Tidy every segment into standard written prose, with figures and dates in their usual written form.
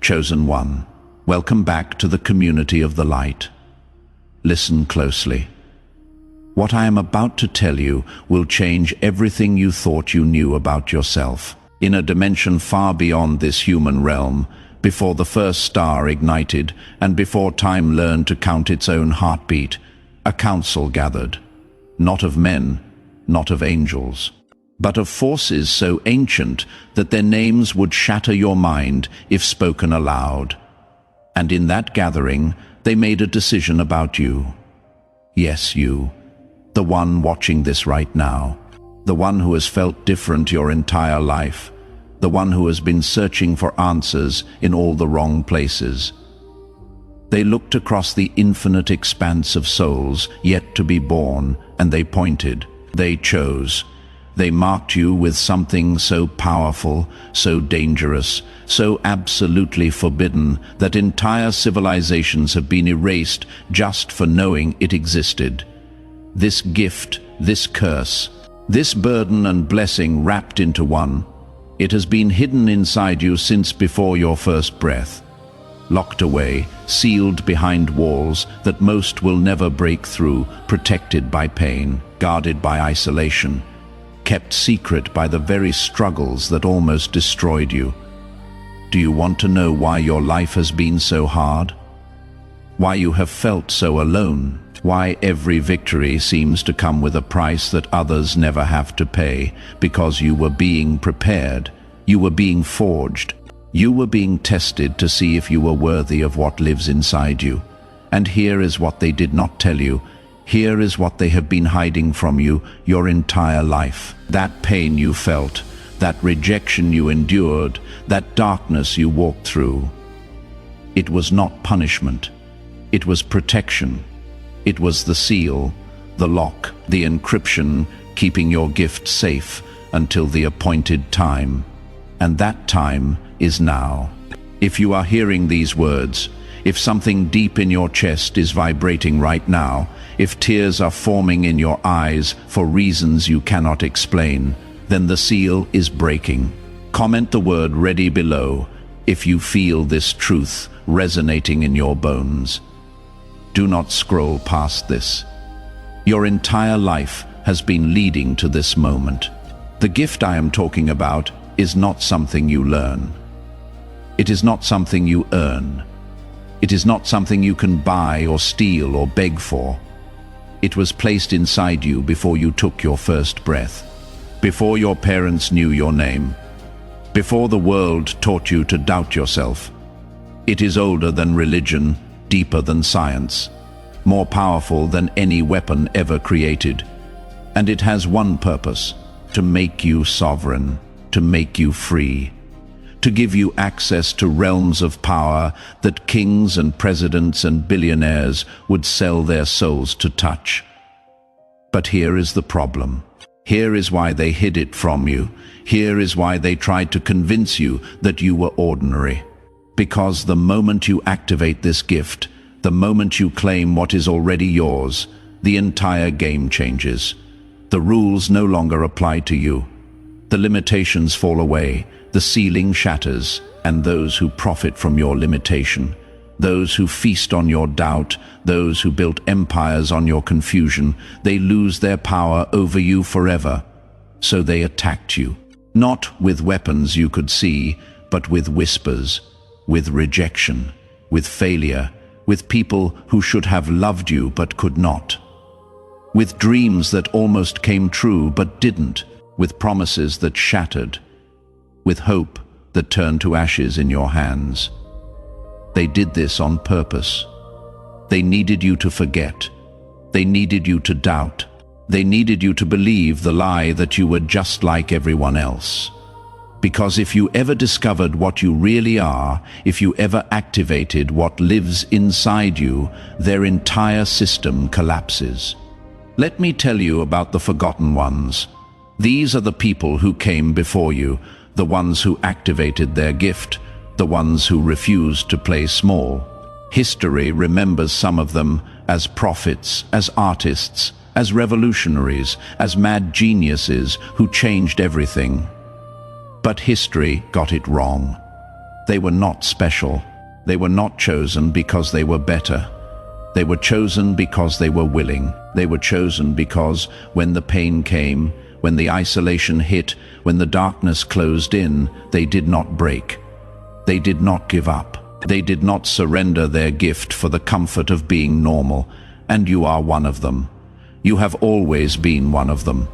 Chosen one, welcome back to the community of the light. Listen closely. What I am about to tell you will change everything you thought you knew about yourself. In a dimension far beyond this human realm, before the first star ignited and before time learned to count its own heartbeat, a council gathered, not of men, not of angels, but of forces so ancient that their names would shatter your mind if spoken aloud. And in that gathering, they made a decision about you. Yes, you, the one watching this right now, the one who has felt different your entire life, the one who has been searching for answers in all the wrong places. They looked across the infinite expanse of souls yet to be born, and they pointed, they chose. They marked you with something so powerful, so dangerous, so absolutely forbidden that entire civilizations have been erased just for knowing it existed. This gift, this curse, this burden and blessing wrapped into one, it has been hidden inside you since before your first breath. Locked away, sealed behind walls that most will never break through, protected by pain, guarded by isolation, kept secret by the very struggles that almost destroyed you. Do you want to know why your life has been so hard? Why you have felt so alone? Why every victory seems to come with a price that others never have to pay, because you were being prepared, you were being forged, you were being tested to see if you were worthy of what lives inside you. And here is what they did not tell you. Here is what they have been hiding from you your entire life. That pain you felt, that rejection you endured, that darkness you walked through. It was not punishment. It was protection. It was the seal, the lock, the encryption, keeping your gift safe until the appointed time. And that time is now. If you are hearing these words, if something deep in your chest is vibrating right now, if tears are forming in your eyes for reasons you cannot explain, then the seal is breaking. Comment the word "ready" below if you feel this truth resonating in your bones. Do not scroll past this. Your entire life has been leading to this moment. The gift I am talking about is not something you learn. It is not something you earn. It is not something you can buy or steal or beg for. It was placed inside you before you took your first breath, before your parents knew your name, before the world taught you to doubt yourself. It is older than religion, deeper than science, more powerful than any weapon ever created. And it has one purpose: to make you sovereign, to make you free, to give you access to realms of power that kings and presidents and billionaires would sell their souls to touch. But here is the problem. Here is why they hid it from you. Here is why they tried to convince you that you were ordinary. Because the moment you activate this gift, the moment you claim what is already yours, the entire game changes. The rules no longer apply to you. The limitations fall away, the ceiling shatters, and those who profit from your limitation, those who feast on your doubt, those who built empires on your confusion, they lose their power over you forever. So they attacked you, not with weapons you could see, but with whispers, with rejection, with failure, with people who should have loved you but could not, with dreams that almost came true but didn't, with promises that shattered, with hope that turned to ashes in your hands. They did this on purpose. They needed you to forget. They needed you to doubt. They needed you to believe the lie that you were just like everyone else. Because if you ever discovered what you really are, if you ever activated what lives inside you, their entire system collapses. Let me tell you about the forgotten ones. These are the people who came before you, the ones who activated their gift, the ones who refused to play small. History remembers some of them as prophets, as artists, as revolutionaries, as mad geniuses who changed everything. But history got it wrong. They were not special. They were not chosen because they were better. They were chosen because they were willing. They were chosen because when the pain came, when the isolation hit, when the darkness closed in, they did not break. They did not give up. They did not surrender their gift for the comfort of being normal, and you are one of them. You have always been one of them.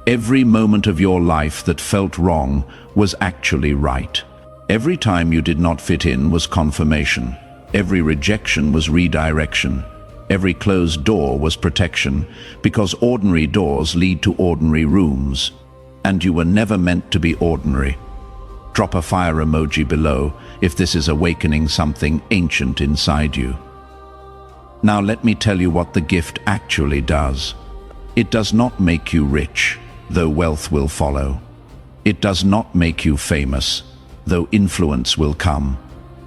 Every moment of your life that felt wrong was actually right. Every time you did not fit in was confirmation. Every rejection was redirection. Every closed door was protection, because ordinary doors lead to ordinary rooms. And you were never meant to be ordinary. Drop a fire emoji below if this is awakening something ancient inside you. Now let me tell you what the gift actually does. It does not make you rich, though wealth will follow. It does not make you famous, though influence will come.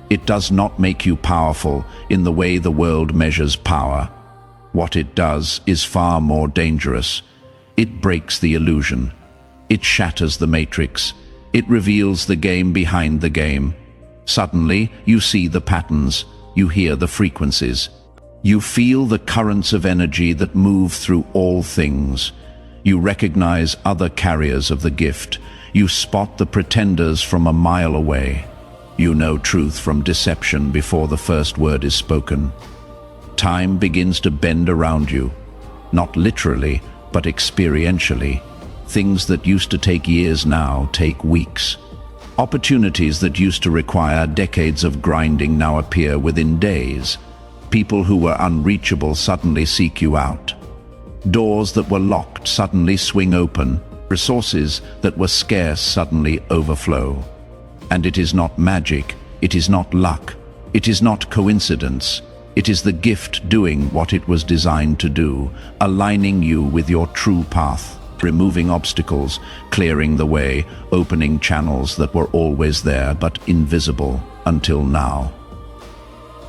It does not make you powerful in the way the world measures power. What it does is far more dangerous. It breaks the illusion. It shatters the matrix. It reveals the game behind the game. Suddenly, you see the patterns. You hear the frequencies. You feel the currents of energy that move through all things. You recognize other carriers of the gift. You spot the pretenders from a mile away. You know truth from deception before the first word is spoken. Time begins to bend around you, not literally, but experientially. Things that used to take years now take weeks. Opportunities that used to require decades of grinding now appear within days. People who were unreachable suddenly seek you out. Doors that were locked suddenly swing open. Resources that were scarce suddenly overflow. And it is not magic, it is not luck, it is not coincidence. It is the gift doing what it was designed to do, aligning you with your true path, removing obstacles, clearing the way, opening channels that were always there but invisible until now.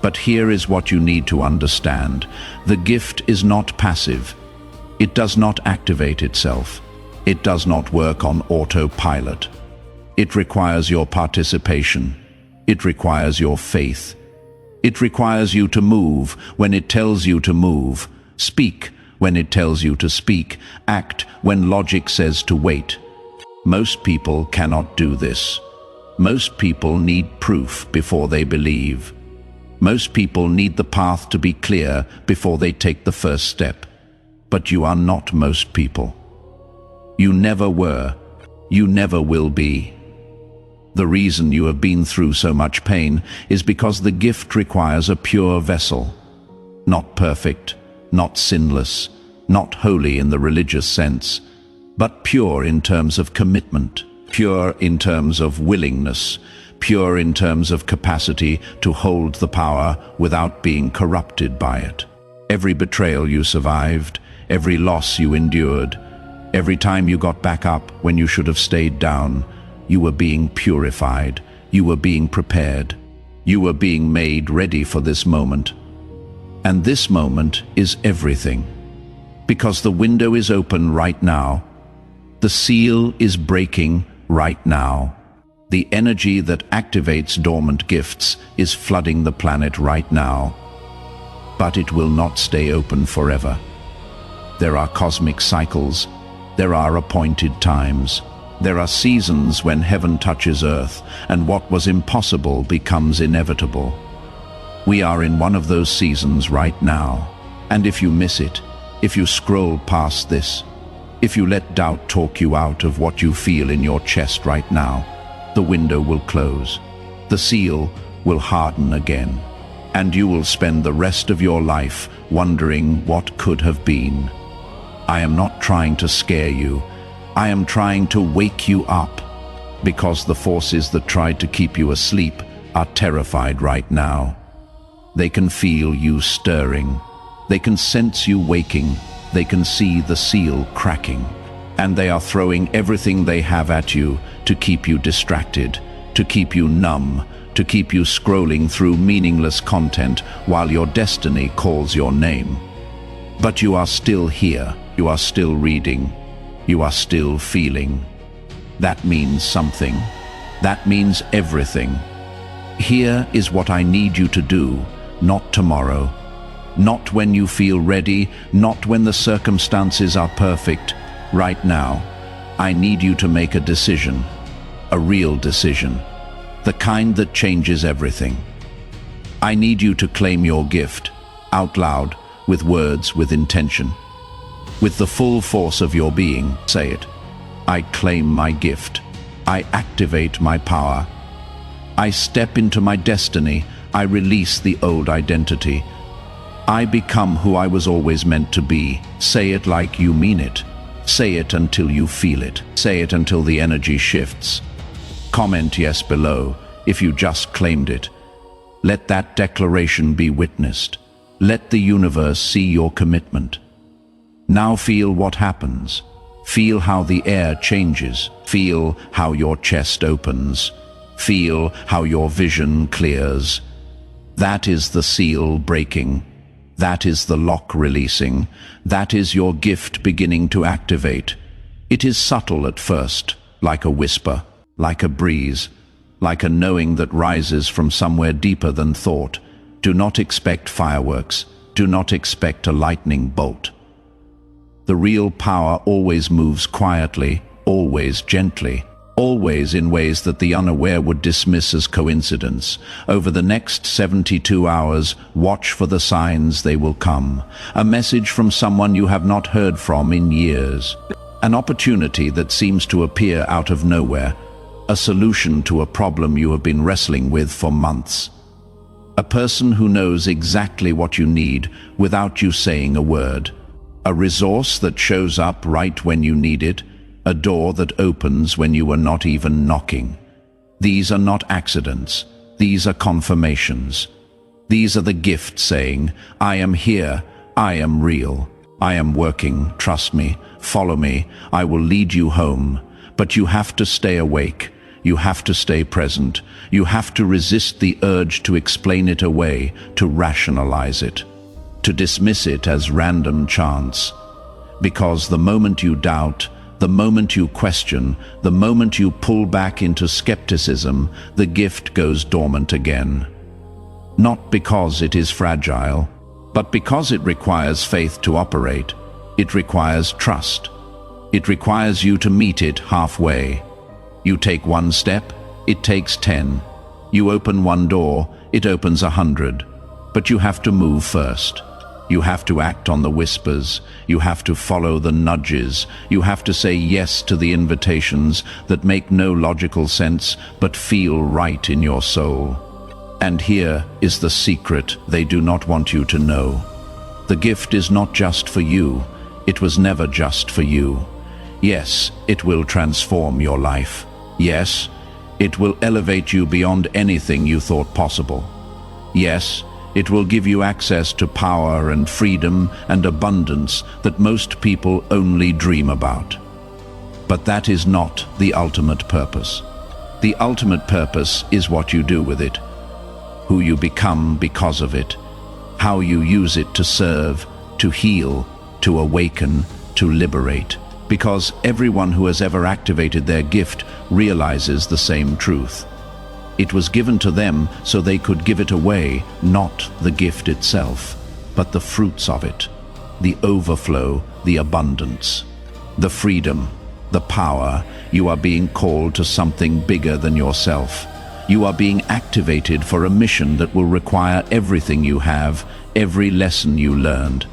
But here is what you need to understand. The gift is not passive. It does not activate itself. It does not work on autopilot. It requires your participation. It requires your faith. It requires you to move when it tells you to move, speak when it tells you to speak, act when logic says to wait. Most people cannot do this. Most people need proof before they believe. Most people need the path to be clear before they take the first step. But you are not most people. You never were. You never will be. The reason you have been through so much pain is because the gift requires a pure vessel. Not perfect, not sinless, not holy in the religious sense, but pure in terms of commitment, pure in terms of willingness, pure in terms of capacity to hold the power without being corrupted by it. Every betrayal you survived, every loss you endured, every time you got back up when you should have stayed down, you were being purified, you were being prepared, you were being made ready for this moment. And this moment is everything. Because the window is open right now. The seal is breaking right now. The energy that activates dormant gifts is flooding the planet right now. But it will not stay open forever. There are cosmic cycles. There are appointed times. There are seasons when heaven touches earth, and what was impossible becomes inevitable. We are in one of those seasons right now. And if you miss it, if you scroll past this, if you let doubt talk you out of what you feel in your chest right now, the window will close. The seal will harden again. And you will spend the rest of your life wondering what could have been. I am not trying to scare you. I am trying to wake you up, because the forces that tried to keep you asleep are terrified right now. They can feel you stirring. They can sense you waking. They can see the seal cracking. And they are throwing everything they have at you to keep you distracted, to keep you numb, to keep you scrolling through meaningless content while your destiny calls your name. But you are still here. You are still reading. You are still feeling. That means something. That means everything. Here is what I need you to do, not tomorrow. Not when you feel ready, not when the circumstances are perfect. Right now, I need you to make a decision. A real decision. The kind that changes everything. I need you to claim your gift, out loud, with words, with intention. With the full force of your being, say it. I claim my gift. I activate my power. I step into my destiny. I release the old identity. I become who I was always meant to be. Say it like you mean it. Say it until you feel it. Say it until the energy shifts. Comment yes below if you just claimed it. Let that declaration be witnessed. Let the universe see your commitment. Now feel what happens. Feel how the air changes. Feel how your chest opens. Feel how your vision clears. That is the seal breaking. That is the lock releasing. That is your gift beginning to activate. It is subtle at first, like a whisper, like a breeze, like a knowing that rises from somewhere deeper than thought. Do not expect fireworks. Do not expect a lightning bolt. The real power always moves quietly, always gently, always in ways that the unaware would dismiss as coincidence. Over the next 72 hours, watch for the signs. They will come. A message from someone you have not heard from in years. An opportunity that seems to appear out of nowhere. A solution to a problem you have been wrestling with for months. A person who knows exactly what you need without you saying a word. A resource that shows up right when you need it. A door that opens when you are not even knocking. These are not accidents. These are confirmations. These are the gift saying, I am here, I am real, I am working, trust me, follow me, I will lead you home. But you have to stay awake. You have to stay present. You have to resist the urge to explain it away, to rationalize it, to dismiss it as random chance. Because the moment you doubt, the moment you question, the moment you pull back into skepticism, the gift goes dormant again. Not because it is fragile, but because it requires faith to operate. It requires trust. It requires you to meet it halfway. You take one step, it takes 10. You open one door, it opens 100. But you have to move first. You have to act on the whispers. You have to follow the nudges. You have to say yes to the invitations that make no logical sense but feel right in your soul. And here is the secret they do not want you to know. The gift is not just for you. It was never just for you. Yes, it will transform your life. Yes, it will elevate you beyond anything you thought possible. Yes, it will give you access to power and freedom and abundance that most people only dream about. But that is not the ultimate purpose. The ultimate purpose is what you do with it, who you become because of it, how you use it to serve, to heal, to awaken, to liberate. Because everyone who has ever activated their gift realizes the same truth. It was given to them so they could give it away, not the gift itself, but the fruits of it, the overflow, the abundance, the freedom, the power. You are being called to something bigger than yourself. You are being activated for a mission that will require everything you have, every lesson you learned,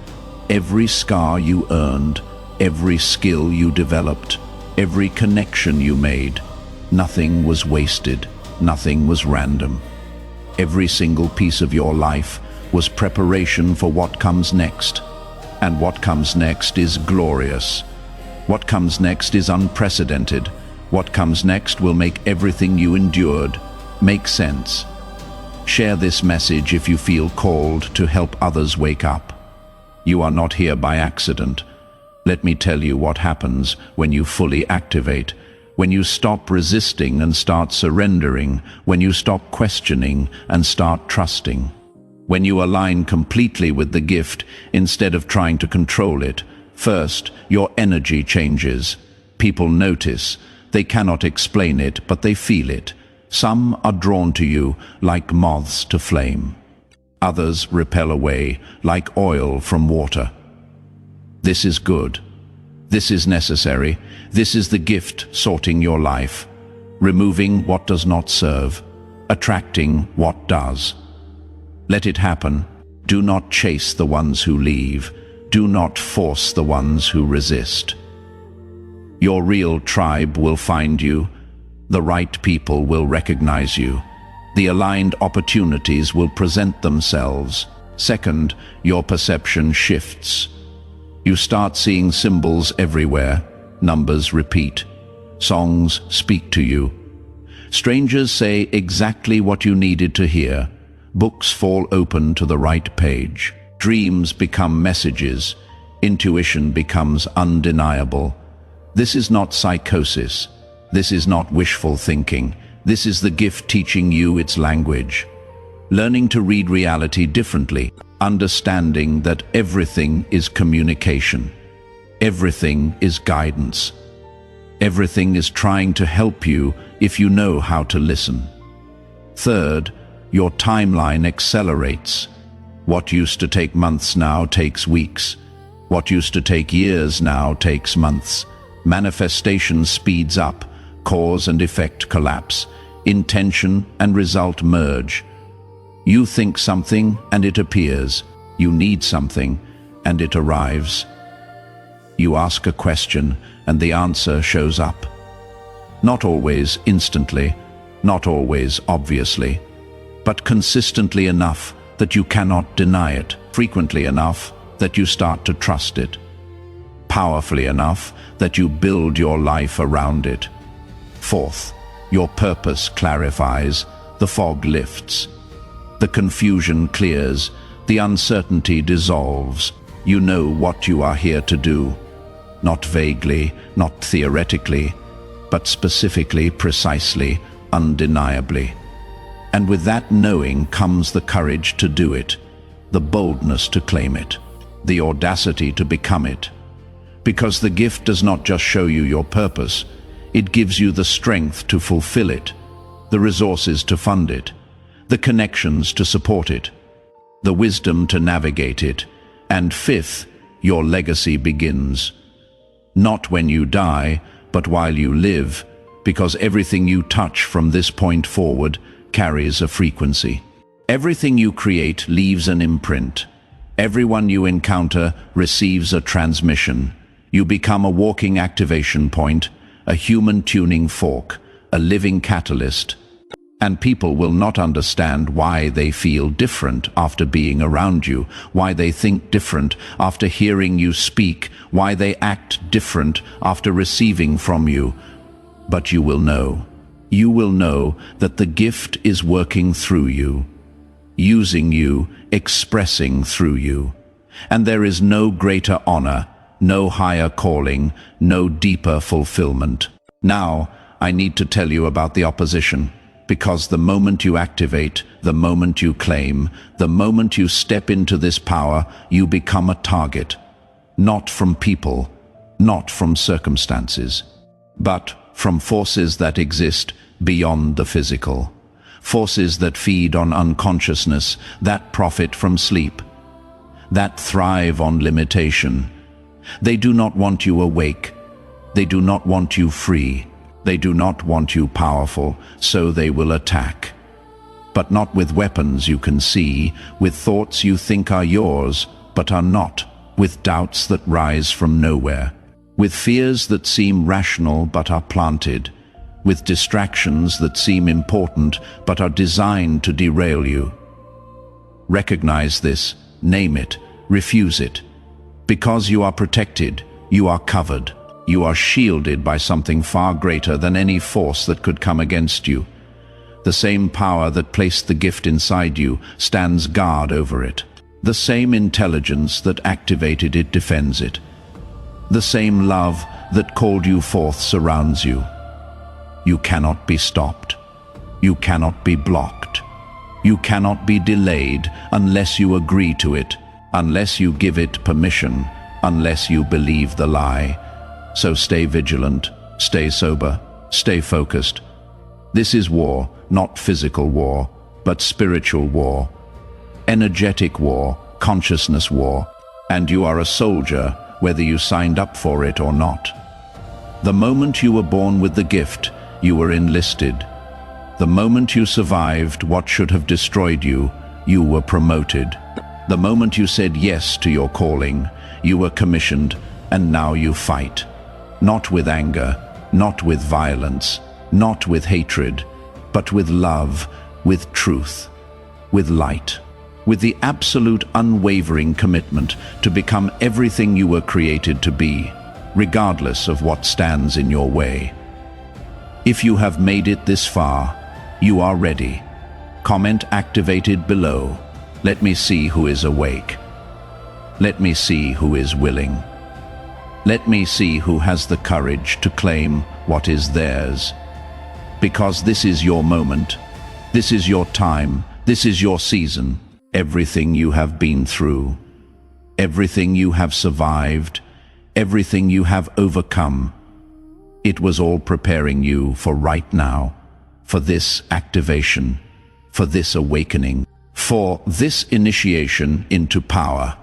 every scar you earned, every skill you developed, every connection you made. Nothing was wasted. Nothing was random. Every single piece of your life was preparation for what comes next. And what comes next is glorious. What comes next is unprecedented. What comes next will make everything you endured make sense. Share this message if you feel called to help others wake up. You are not here by accident. Let me tell you what happens when you fully activate. When you stop resisting and start surrendering, when you stop questioning and start trusting, when you align completely with the gift instead of trying to control it, first, your energy changes. People notice. They cannot explain it, but they feel it. Some are drawn to you like moths to flame. Others repel away like oil from water. This is good. This is necessary. This is the gift sorting your life, removing what does not serve, attracting what does. Let it happen. Do not chase the ones who leave. Do not force the ones who resist. Your real tribe will find you. The right people will recognize you. The aligned opportunities will present themselves. Second, your perception shifts. You start seeing symbols everywhere. Numbers repeat. Songs speak to you. Strangers say exactly what you needed to hear. Books fall open to the right page. Dreams become messages. Intuition becomes undeniable. This is not psychosis. This is not wishful thinking. This is the gift teaching you its language. Learning to read reality differently, understanding that everything is communication. Everything is guidance. Everything is trying to help you if you know how to listen. Third, your timeline accelerates. What used to take months now takes weeks. What used to take years now takes months. Manifestation speeds up. Cause and effect collapse. Intention and result merge. You think something and it appears. You need something and it arrives. You ask a question and the answer shows up. Not always instantly, not always obviously, but consistently enough that you cannot deny it, frequently enough that you start to trust it, powerfully enough that you build your life around it. Fourth, your purpose clarifies, the fog lifts, the confusion clears, the uncertainty dissolves. You know what you are here to do, not vaguely, not theoretically, but specifically, precisely, undeniably. And with that knowing comes the courage to do it, the boldness to claim it, the audacity to become it. Because the gift does not just show you your purpose, it gives you the strength to fulfill it, the resources to fund it, the connections to support it, the wisdom to navigate it. And fifth, your legacy begins. Not when you die, but while you live, because everything you touch from this point forward carries a frequency. Everything you create leaves an imprint. Everyone you encounter receives a transmission. You become a walking activation point, a human tuning fork, a living catalyst. And people will not understand why they feel different after being around you, why they think different after hearing you speak, why they act different after receiving from you. But you will know. You will know that the gift is working through you, using you, expressing through you. And there is no greater honor, no higher calling, no deeper fulfillment. Now, I need to tell you about the opposition, because the moment you activate, the moment you claim, the moment you step into this power, you become a target. Not from people, not from circumstances, but from forces that exist beyond the physical. Forces that feed on unconsciousness, that profit from sleep, that thrive on limitation. They do not want you awake. They do not want you free. They do not want you powerful, so they will attack. But not with weapons you can see, with thoughts you think are yours, but are not, with doubts that rise from nowhere, with fears that seem rational but are planted, with distractions that seem important but are designed to derail you. Recognize this, name it, refuse it. Because you are protected, you are covered, you are shielded by something far greater than any force that could come against you. The same power that placed the gift inside you stands guard over it. The same intelligence that activated it defends it. The same love that called you forth surrounds you. You cannot be stopped. You cannot be blocked. You cannot be delayed unless you agree to it, unless you give it permission, unless you believe the lie. So stay vigilant, stay sober, stay focused. This is war, not physical war, but spiritual war, energetic war, consciousness war, and you are a soldier whether you signed up for it or not. The moment you were born with the gift, you were enlisted. The moment you survived what should have destroyed you, you were promoted. The moment you said yes to your calling, you were commissioned, and now you fight. Not with anger, not with violence, not with hatred, but with love, with truth, with light, with the absolute unwavering commitment to become everything you were created to be, regardless of what stands in your way. If you have made it this far, you are ready. Comment activated below. Let me see who is awake. Let me see who is willing. Let me see who has the courage to claim what is theirs. Because this is your moment. This is your time. This is your season. Everything you have been through, everything you have survived, everything you have overcome, it was all preparing you for right now, for this activation, for this awakening, for this initiation into power.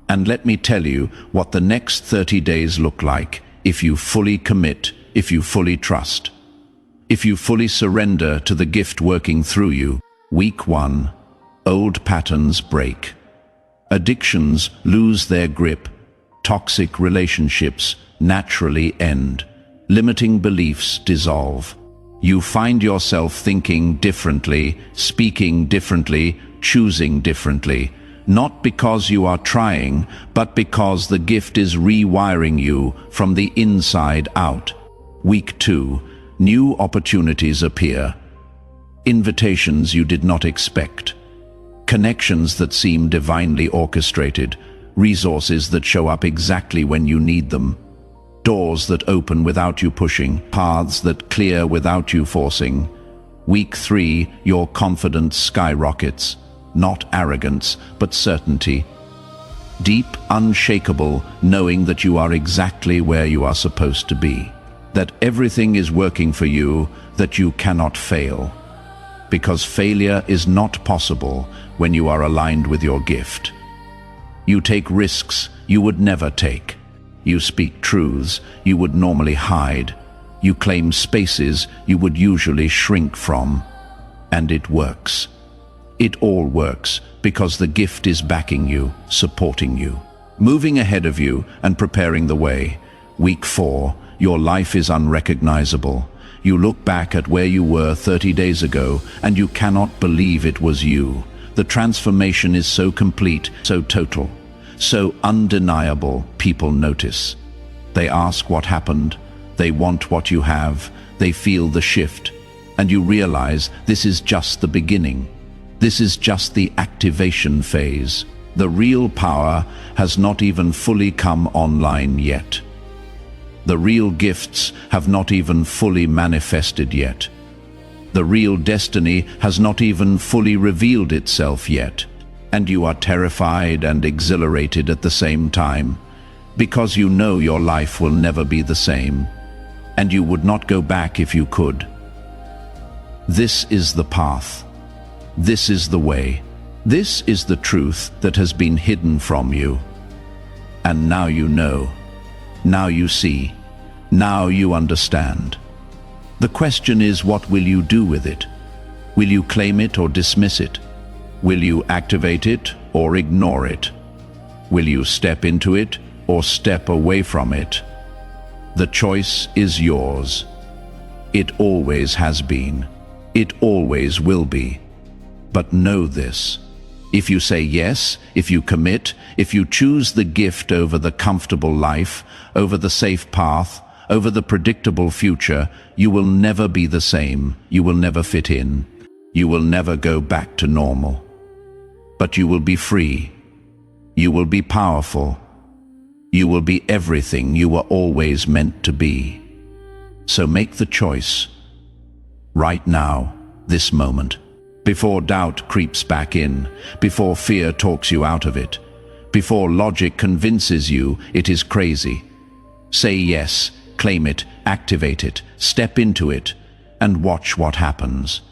And let me tell you what the next 30 days look like if you fully commit, if you fully trust, if you fully surrender to the gift working through you. Week 1. Old patterns break. Addictions lose their grip. Toxic relationships naturally end. Limiting beliefs dissolve. You find yourself thinking differently, speaking differently, choosing differently. Not because you are trying, but because the gift is rewiring you from the inside out. Week 2. New opportunities appear. Invitations you did not expect. Connections that seem divinely orchestrated, resources that show up exactly when you need them, doors that open without you pushing, paths that clear without you forcing. Week 3, your confidence skyrockets, not arrogance, but certainty. Deep, unshakable, knowing that you are exactly where you are supposed to be, that everything is working for you, that you cannot fail. Because failure is not possible when you are aligned with your gift. You take risks you would never take. You speak truths you would normally hide. You claim spaces you would usually shrink from. And it works. It all works because the gift is backing you, supporting you, moving ahead of you and preparing the way. Week 4, your life is unrecognizable. You look back at where you were 30 days ago and you cannot believe it was you. The transformation is so complete, so total, so undeniable, people notice. They ask what happened, they want what you have, they feel the shift, and you realize this is just the beginning. This is just the activation phase. The real power has not even fully come online yet. The real gifts have not even fully manifested yet. The real destiny has not even fully revealed itself yet. And you are terrified and exhilarated at the same time, because you know your life will never be the same, and you would not go back if you could. This is the path. This is the way. This is the truth that has been hidden from you. And now you know. Now you see. Now you understand. The question is, what will you do with it? Will you claim it or dismiss it? Will you activate it or ignore it? Will you step into it or step away from it? The choice is yours. It always has been. It always will be. But know this. If you say yes, if you commit, if you choose the gift over the comfortable life, over the safe path, over the predictable future, you will never be the same. You will never fit in. You will never go back to normal. But you will be free. You will be powerful. You will be everything you were always meant to be. So make the choice. Right now, this moment. Before doubt creeps back in, before fear talks you out of it, before logic convinces you it is crazy. Say yes, claim it, activate it, step into it, and watch what happens.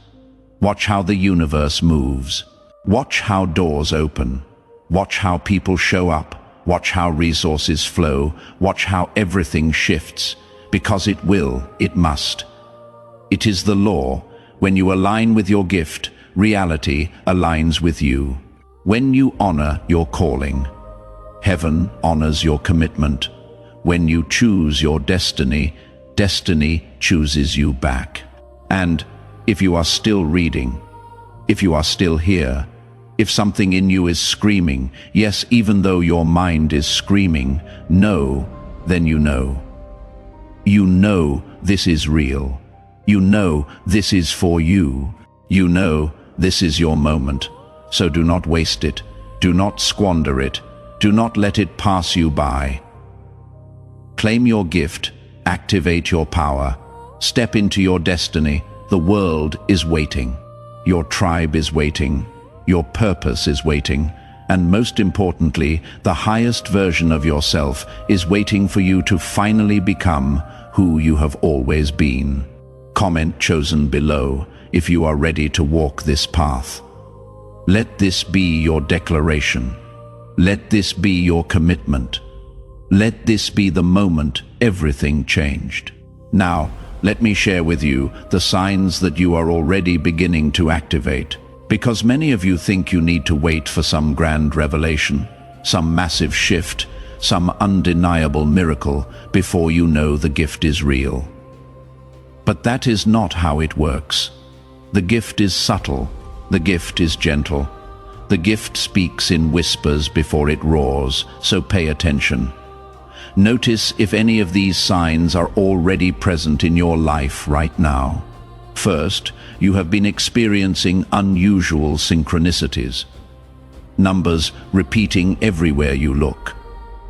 Watch how the universe moves. Watch how doors open. Watch how people show up. Watch how resources flow. Watch how everything shifts. Because it will, it must. It is the law. When you align with your gift, reality aligns with you. When you honor your calling, heaven honors your commitment. When you choose your destiny, destiny chooses you back. And if you are still reading, if you are still here, if something in you is screaming, yes, even though your mind is screaming, no, then you know. You know this is real. You know this is for you. You know this is your moment. So do not waste it. Do not squander it. Do not let it pass you by. Claim your gift. Activate your power. Step into your destiny. The world is waiting. Your tribe is waiting. Your purpose is waiting. And most importantly, the highest version of yourself is waiting for you to finally become who you have always been. Comment chosen below if you are ready to walk this path. Let this be your declaration. Let this be your commitment. Let this be the moment everything changed. Now, let me share with you the signs that you are already beginning to activate. Because many of you think you need to wait for some grand revelation, some massive shift, some undeniable miracle before you know the gift is real. But that is not how it works. The gift is subtle. The gift is gentle. The gift speaks in whispers before it roars, so pay attention. Notice if any of these signs are already present in your life right now. First, you have been experiencing unusual synchronicities. Numbers repeating everywhere you look.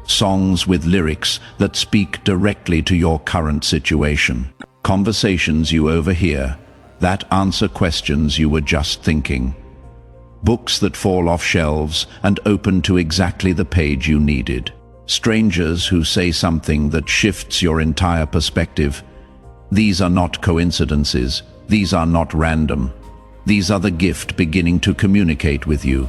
Songs with lyrics that speak directly to your current situation. Conversations you overhear that answer questions you were just thinking. Books that fall off shelves and open to exactly the page you needed. Strangers who say something that shifts your entire perspective. These are not coincidences. These are not random. These are the gift beginning to communicate with you,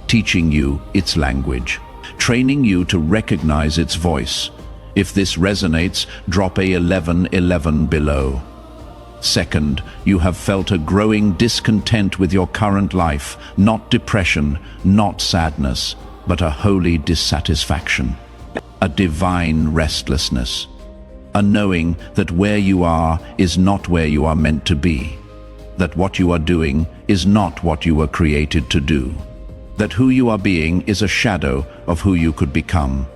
teaching you its language, training you to recognize its voice. If this resonates, drop a 1111 below. Second, you have felt a growing discontent with your current life, not depression, not sadness, but a holy dissatisfaction, a divine restlessness, a knowing that where you are is not where you are meant to be, that what you are doing is not what you were created to do, that who you are being is a shadow of who you could become.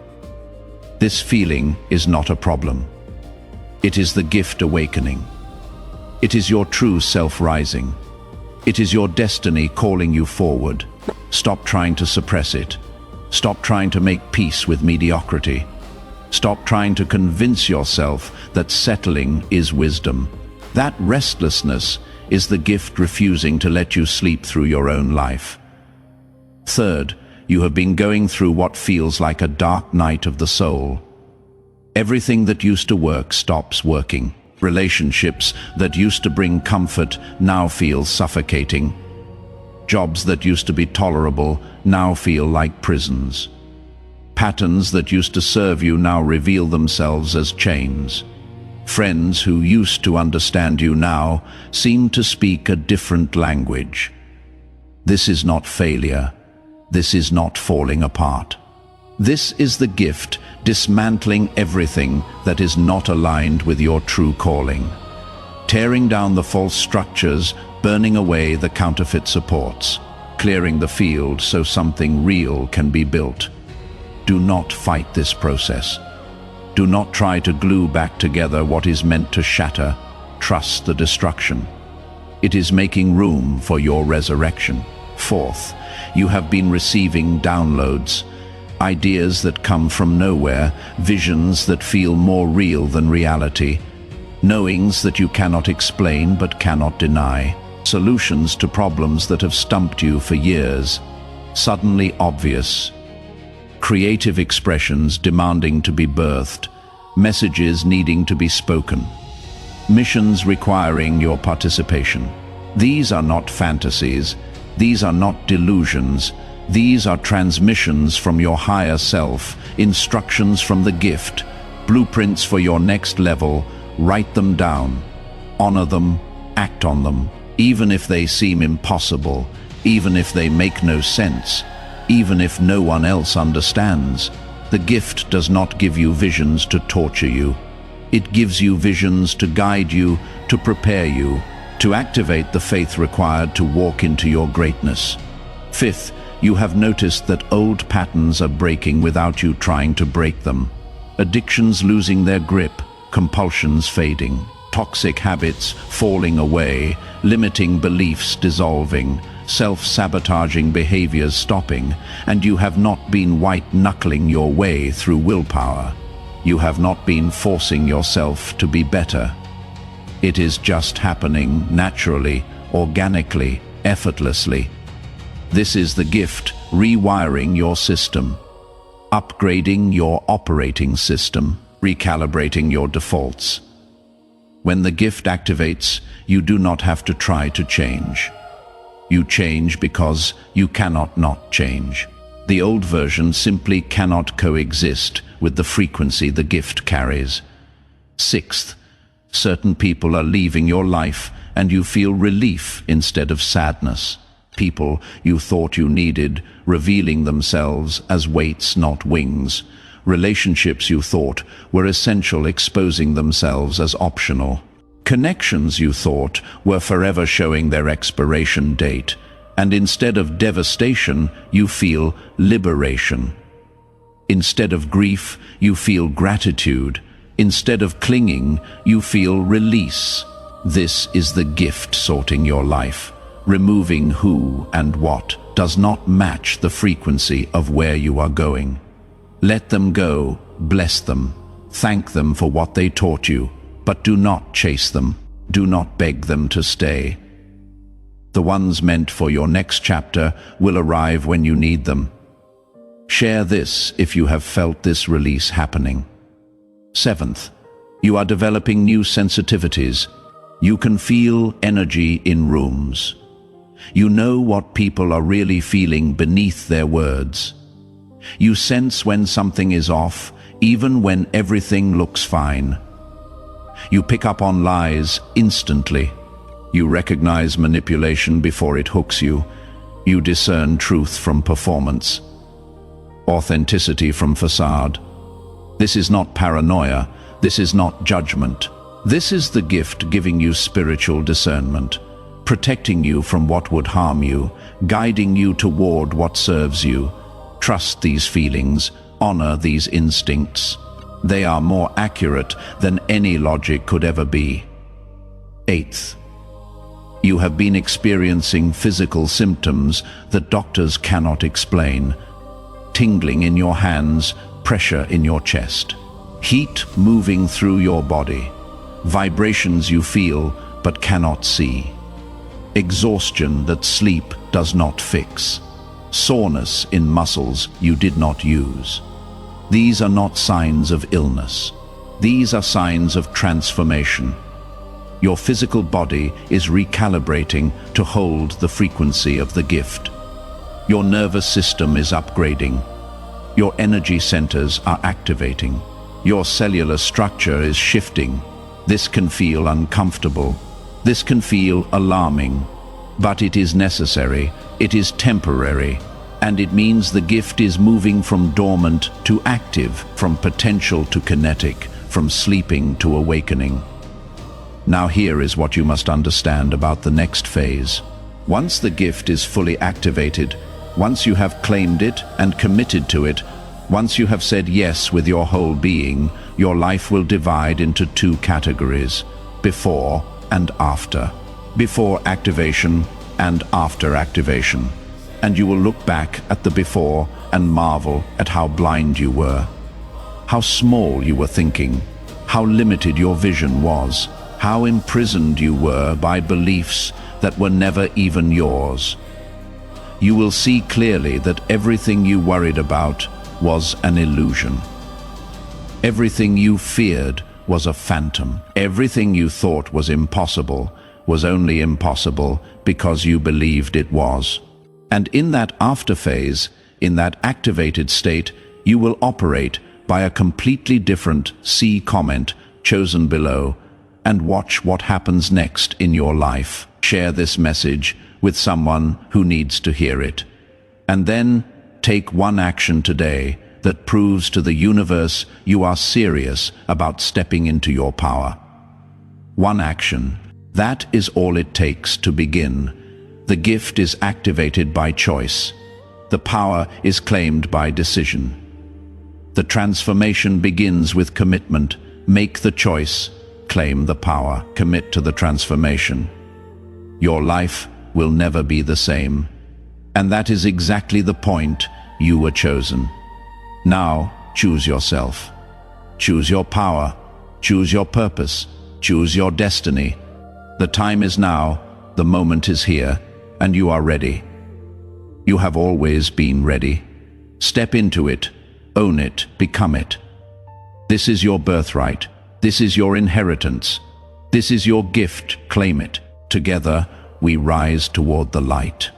This feeling is not a problem. It is the gift awakening. It is your true self rising. It is your destiny calling you forward. Stop trying to suppress it. Stop trying to make peace with mediocrity. Stop trying to convince yourself that settling is wisdom. That restlessness is the gift refusing to let you sleep through your own life. Third, you have been going through what feels like a dark night of the soul. Everything that used to work stops working. Relationships that used to bring comfort now feel suffocating. Jobs that used to be tolerable now feel like prisons. Patterns that used to serve you now reveal themselves as chains. Friends who used to understand you now seem to speak a different language. This is not failure. This is not falling apart. This is the gift dismantling everything that is not aligned with your true calling. Tearing down the false structures, burning away the counterfeit supports, clearing the field so something real can be built. Do not fight this process. Do not try to glue back together what is meant to shatter. Trust the destruction. It is making room for your resurrection. Fourth, you have been receiving downloads. Ideas that come from nowhere, visions that feel more real than reality, knowings that you cannot explain but cannot deny, solutions to problems that have stumped you for years, suddenly obvious, creative expressions demanding to be birthed, messages needing to be spoken. missions requiring your participation. These are not fantasies, these are not delusions, these are transmissions from your higher self, instructions from the gift, blueprints for your next level. Write them down, honor them, act on them, even if they seem impossible, even if they make no sense, even if no one else understands. The gift does not give you visions to torture you. It gives you visions to guide you, to prepare you, to activate the faith required to walk into your greatness. Fifth, you have noticed that old patterns are breaking without you trying to break them. Addictions losing their grip, compulsions fading, toxic habits falling away, limiting beliefs dissolving, self-sabotaging behaviors stopping, and you have not been white-knuckling your way through willpower. You have not been forcing yourself to be better. It is just happening naturally, organically, effortlessly. This is the gift rewiring your system, upgrading your operating system, recalibrating your defaults. When the gift activates, you do not have to try to change. You change because you cannot not change. The old version simply cannot coexist with the frequency the gift carries. Sixth, certain people are leaving your life and you feel relief instead of sadness. People you thought you needed, revealing themselves as weights, not wings. Relationships you thought were essential, exposing themselves as optional. Connections you thought were forever showing their expiration date, and instead of devastation, you feel liberation. Instead of grief, you feel gratitude. Instead of clinging, you feel release. This is the gift sorting your life, removing who and what does not match the frequency of where you are going. Let them go, bless them, thank them for what they taught you, but do not chase them, do not beg them to stay. The ones meant for your next chapter will arrive when you need them. Share this if you have felt this release happening. Seventh, you are developing new sensitivities. You can feel energy in rooms. You know what people are really feeling beneath their words. You sense when something is off, even when everything looks fine. You pick up on lies instantly. You recognize manipulation before it hooks you. You discern truth from performance, authenticity from facade. This is not paranoia. This is not judgment. This is the gift giving you spiritual discernment, protecting you from what would harm you, guiding you toward what serves you. Trust these feelings, honor these instincts. They are more accurate than any logic could ever be. Eighth, you have been experiencing physical symptoms that doctors cannot explain. Tingling in your hands, pressure in your chest, heat moving through your body, vibrations you feel but cannot see, exhaustion that sleep does not fix, soreness in muscles you did not use. These are not signs of illness. These are signs of transformation. Your physical body is recalibrating to hold the frequency of the gift. Your nervous system is upgrading. Your energy centers are activating. Your cellular structure is shifting. This can feel uncomfortable. This can feel alarming. But it is necessary. It is temporary. And it means the gift is moving from dormant to active, from potential to kinetic, from sleeping to awakening. Now here is what you must understand about the next phase. Once the gift is fully activated, once you have claimed it and committed to it, once you have said yes with your whole being, your life will divide into two categories: before and after. Before activation and after activation. And you will look back at the before and marvel at how blind you were, how small you were thinking, how limited your vision was, how imprisoned you were by beliefs that were never even yours. You will see clearly that everything you worried about was an illusion. Everything you feared was a phantom. Everything you thought was impossible was only impossible because you believed it was. And in that after phase, in that activated state, you will operate by a completely different C comment chosen below, and watch what happens next in your life. Share this message with someone who needs to hear it. And then take one action today that proves to the universe you are serious about stepping into your power. One action. That is all it takes to begin. The gift is activated by choice. The power is claimed by decision. The transformation begins with commitment. Make the choice, claim the power, commit to the transformation. Your life will never be the same. And that is exactly the point. You were chosen. Now, choose yourself. Choose your power. Choose your purpose. Choose your destiny. The time is now, the moment is here, and you are ready. You have always been ready. Step into it, own it, become it. This is your birthright. This is your inheritance. This is your gift, claim it. Together, we rise toward the light.